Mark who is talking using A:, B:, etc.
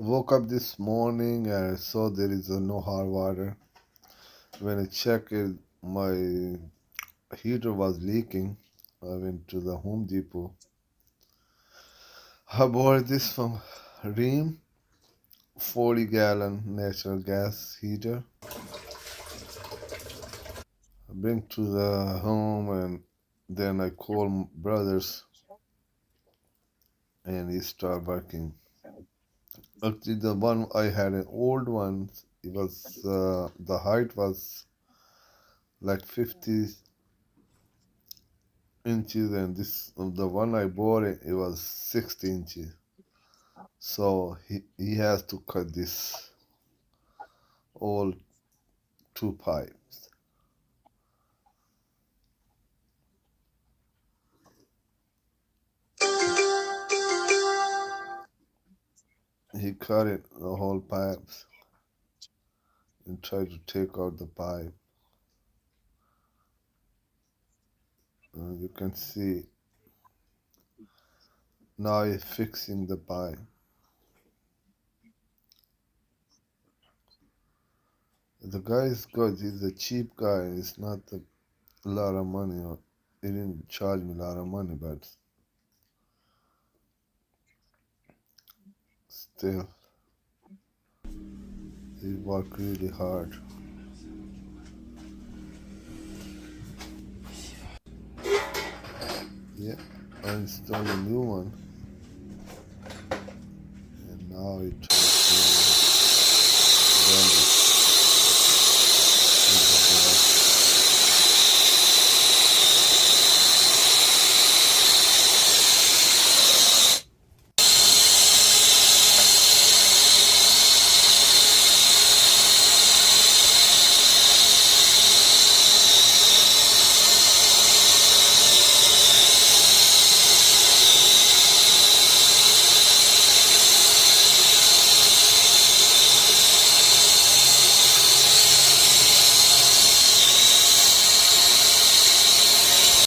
A: Woke up this morning and I saw there is no hot water. When I checked it, my heater was leaking. I went to the Home Depot. I bought this from RHEEM, 40-gallon natural gas heater. I bring to the home and then I call brothers and he start working. Actually, the one I had an old one. It was the height was like 50 inches, and this the one I bought it was 60 inches. So he has to cut this all two pipes. He cut it the whole pipes and tried to take out the pipe. You can see now he's fixing the pipe. The guy is good. He's a cheap guy. It's not a lot of money. He didn't charge me a lot of money, but still, he worked really hard. Yeah, I installed a new one, and now it